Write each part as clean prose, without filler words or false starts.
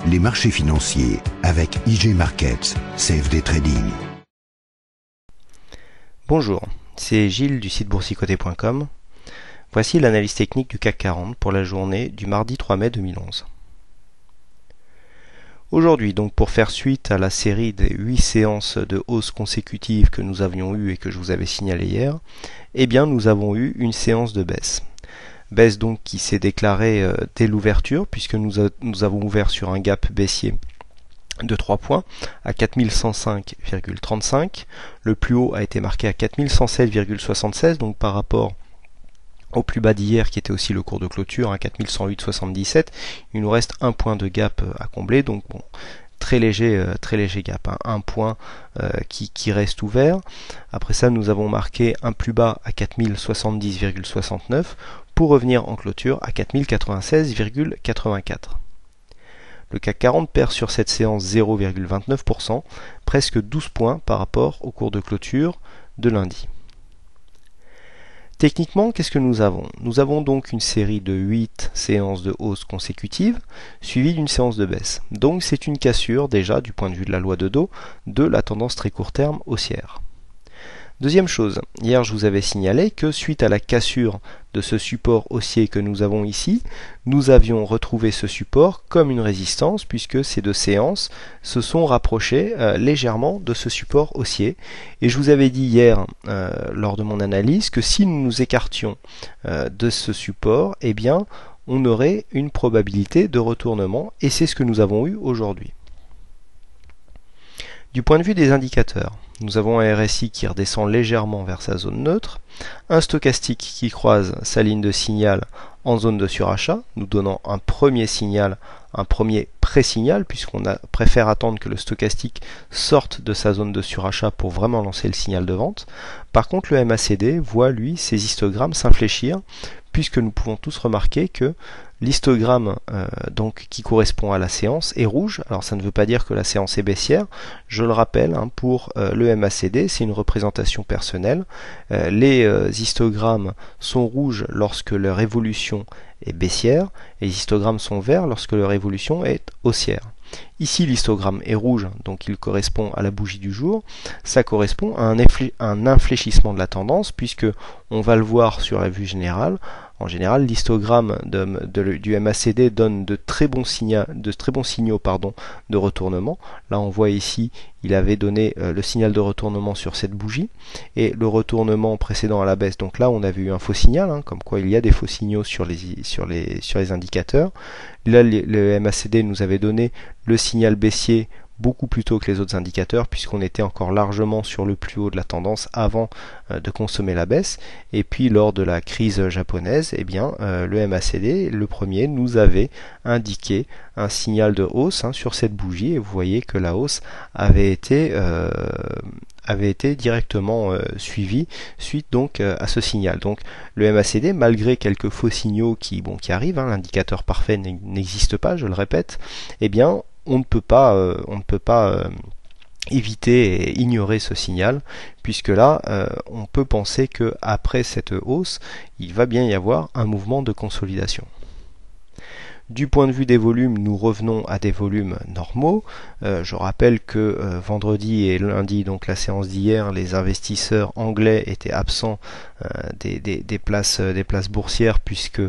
les marchés financiers avec IG Markets, CFD Trading. Bonjour, c'est Gilles du site boursicoté.com. Voici l'analyse technique du CAC 40 pour la journée du mardi 3 mai 2011. Aujourd'hui, donc pour faire suite à la série des 8 séances de hausse consécutives que nous avions eues et que je vous avais signalé hier, eh bien nous avons eu une séance de baisse. Baisse donc qui s'est déclarée dès l'ouverture puisque nous avons ouvert sur un gap baissier de 3 points à 4105,35. Le plus haut a été marqué à 4107,76, donc par rapport au plus bas d'hier qui était aussi le cours de clôture à 4108,77. Il nous reste un point de gap à combler, donc bon, très léger gap, hein, un point qui reste ouvert. Après ça, nous avons marqué un plus bas à 4070,69 pour revenir en clôture à 4096,84. Le CAC 40 perd sur cette séance 0,29%, presque 12 points par rapport au cours de clôture de lundi. Techniquement, qu'est-ce que nous avons? Nous avons donc une série de 8 séances de hausse consécutives, suivies d'une séance de baisse. Donc c'est une cassure déjà du point de vue de la loi de Dow, de la tendance très court terme haussière. Deuxième chose, hier je vous avais signalé que suite à la cassure de ce support haussier que nous avons ici, nous avions retrouvé ce support comme une résistance puisque ces deux séances se sont rapprochées légèrement de ce support haussier. Et je vous avais dit hier lors de mon analyse que si nous nous écartions de ce support, eh bien on aurait une probabilité de retournement et c'est ce que nous avons eu aujourd'hui. Du point de vue des indicateurs, nous avons un RSI qui redescend légèrement vers sa zone neutre, un stochastique qui croise sa ligne de signal en zone de surachat, nous donnant un premier signal, un premier pré-signal, puisqu'on préfère attendre que le stochastique sorte de sa zone de surachat pour vraiment lancer le signal de vente. Par contre, le MACD voit, lui, ses histogrammes s'infléchir, puisque nous pouvons tous remarquer que l'histogramme donc qui correspond à la séance est rouge. Alors ça ne veut pas dire que la séance est baissière. Je le rappelle, hein, pour le MACD, c'est une représentation personnelle. Les histogrammes sont rouges lorsque leur évolution est baissière et les histogrammes sont verts lorsque leur évolution est haussière. Ici l'histogramme est rouge, donc il correspond à la bougie du jour. Ça correspond à un infléchissement de la tendance puisque on va le voir sur la vue générale. En général, l'histogramme du MACD donne de très bons signaux de retournement. Là, on voit ici, il avait donné le signal de retournement sur cette bougie et le retournement précédent à la baisse. Donc là, on avait eu un faux signal, hein, comme quoi il y a des faux signaux sur les indicateurs. Là, le MACD nous avait donné le signal baissier beaucoup plus tôt que les autres indicateurs puisqu'on était encore largement sur le plus haut de la tendance avant de consommer la baisse. Et puis lors de la crise japonaise, eh bien, le MACD, le premier, nous avait indiqué un signal de hausse, hein, sur cette bougie et vous voyez que la hausse avait été directement suivie suite donc à ce signal. Donc le MACD, malgré quelques faux signaux qui arrivent, hein, l'indicateur parfait n'existe pas, je le répète, eh bien on ne peut pas éviter et ignorer ce signal, puisque là, on peut penser que après cette hausse, il va bien y avoir un mouvement de consolidation. Du point de vue des volumes, nous revenons à des volumes normaux. Je rappelle que vendredi et lundi, donc la séance d'hier, les investisseurs anglais étaient absents des places boursières puisque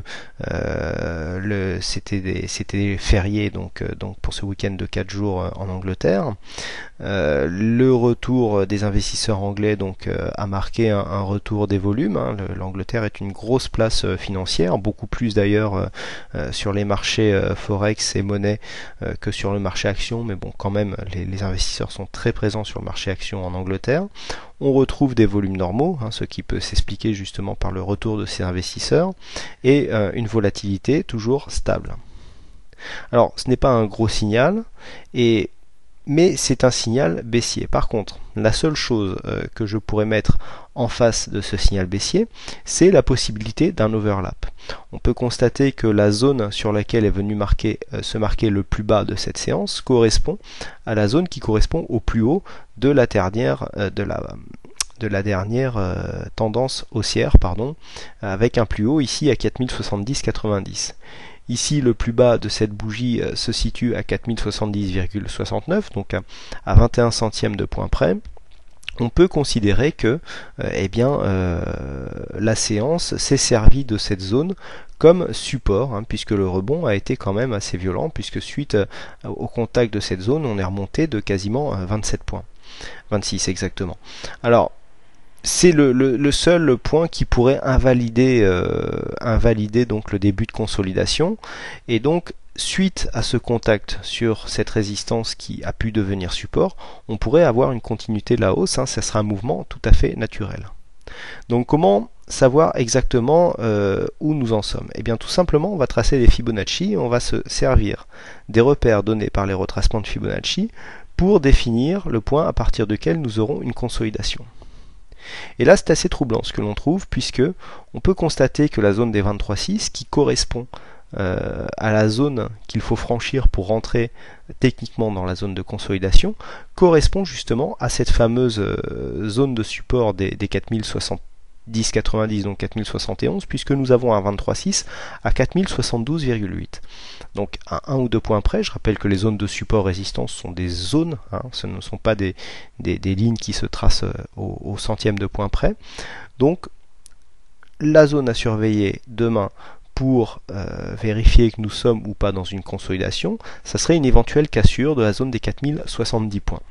c'était férié donc pour ce week-end de 4 jours en Angleterre. Le retour des investisseurs anglais donc a marqué un retour des volumes. Hein. L'Angleterre est une grosse place financière, beaucoup plus d'ailleurs sur les marchés Forex et monnaie que sur le marché action, mais bon, quand même, les investisseurs sont très présents sur le marché action en Angleterre. On retrouve des volumes normaux, hein, ce qui peut s'expliquer justement par le retour de ces investisseurs, et une volatilité toujours stable. Alors, ce n'est pas un gros signal, mais c'est un signal baissier. Par contre, la seule chose que je pourrais mettre en face de ce signal baissier, c'est la possibilité d'un overlap. On peut constater que la zone sur laquelle est venu se marquer le plus bas de cette séance correspond à la zone qui correspond au plus haut de la dernière tendance haussière, avec un plus haut ici à 4070,90. Ici, le plus bas de cette bougie se situe à 4070,69, donc à 21 centièmes de point près. On peut considérer que la séance s'est servie de cette zone comme support, puisque le rebond a été quand même assez violent, puisque suite au contact de cette zone, on est remonté de quasiment 27 points. 26 exactement. Alors, c'est le seul point qui pourrait invalider donc le début de consolidation, et donc suite à ce contact sur cette résistance qui a pu devenir support, on pourrait avoir une continuité de la hausse, ça sera un mouvement tout à fait naturel. Donc comment savoir exactement où nous en sommes? Eh bien tout simplement, on va tracer les Fibonacci et on va se servir des repères donnés par les retracements de Fibonacci pour définir le point à partir duquel nous aurons une consolidation. Et là c'est assez troublant ce que l'on trouve, puisque on peut constater que la zone des 23,6 qui correspond à la zone qu'il faut franchir pour rentrer techniquement dans la zone de consolidation, correspond justement à cette fameuse zone de support des 4070,90, donc 4071, puisque nous avons un 23,6 à 4072,8. Donc à un ou deux points près, je rappelle que les zones de support résistance sont des zones, ce ne sont pas des lignes qui se tracent au centième de point près. Donc la zone à surveiller demain pour vérifier que nous sommes ou pas dans une consolidation, ça serait une éventuelle cassure de la zone des 4070 points.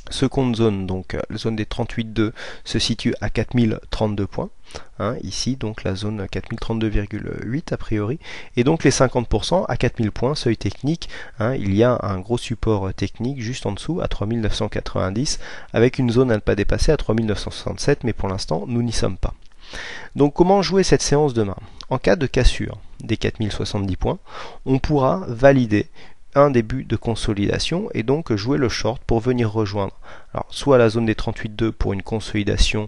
Seconde zone, donc la zone des 38,2 se situe à 4032 points. Ici, donc la zone 4032,8 a priori. Et donc les 50% à 4000 points, seuil technique. Il y a un gros support technique juste en dessous à 3990, avec une zone à ne pas dépasser à 3967, mais pour l'instant, nous n'y sommes pas. Donc comment jouer cette séance demain? En cas de cassure des 4070 points, on pourra valider un début de consolidation et donc jouer le short pour venir rejoindre soit la zone des 38,2 pour une consolidation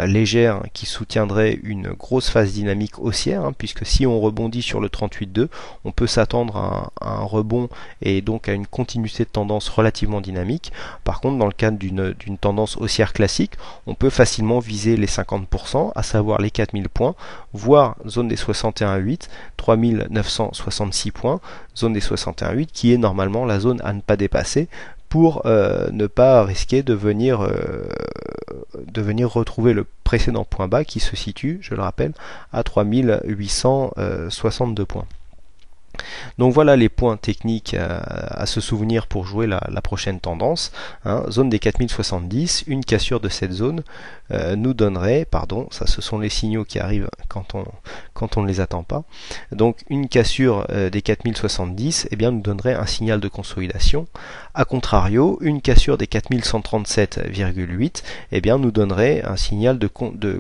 légère qui soutiendrait une grosse phase dynamique haussière, puisque si on rebondit sur le 38,2, on peut s'attendre à un rebond et donc à une continuité de tendance relativement dynamique. Par contre, dans le cadre d'une tendance haussière classique, on peut facilement viser les 50%, à savoir les 4000 points, voire zone des 61,8, 3966 points, zone des 61,8 qui est normalement la zone à ne pas dépasser pour ne pas risquer de venir retrouver le précédent point bas qui se situe, je le rappelle, à 3862 points. Donc voilà les points techniques à se souvenir pour jouer la prochaine tendance. Zone des 4070, une cassure de cette zone nous donnerait, ça ce sont les signaux qui arrivent quand on ne les attend pas. Donc une cassure des 4070 nous donnerait un signal de consolidation. A contrario, une cassure des 4137,8 nous donnerait un signal de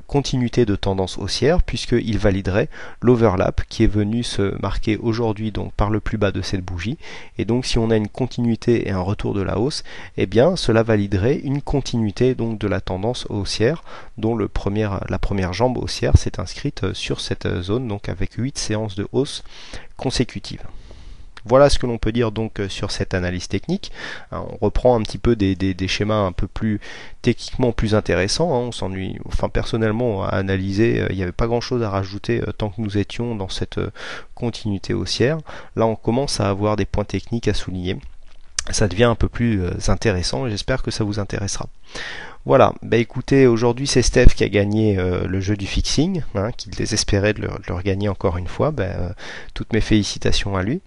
continuité de tendance haussière, puisqu'il validerait l'overlap qui est venu se marquer aujourd'hui donc par le plus bas de cette bougie. Et donc si on a une continuité et un retour de la hausse, cela validerait une continuité donc de la tendance haussière, dont la première jambe haussière s'est inscrite sur cette zone, donc avec 8 séances de hausse consécutives. Voilà ce que l'on peut dire donc sur cette analyse technique. On reprend un petit peu des schémas un peu plus techniquement plus intéressants. On s'ennuie, personnellement à analyser, il n'y avait pas grand chose à rajouter tant que nous étions dans cette continuité haussière. Là on commence à avoir des points techniques à souligner. Ça devient un peu plus intéressant et j'espère que ça vous intéressera. Voilà, écoutez, aujourd'hui c'est Steph qui a gagné le jeu du fixing, qu'il désespérait de le regagner encore une fois. Toutes mes félicitations à lui.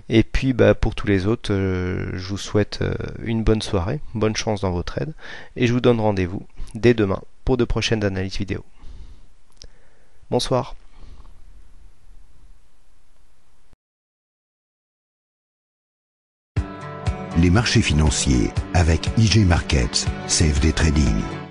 Et puis pour tous les autres, je vous souhaite une bonne soirée, bonne chance dans vos trades, et je vous donne rendez-vous dès demain pour de prochaines analyses vidéo. Bonsoir. Les marchés financiers avec IJ Markets, CFD Trading.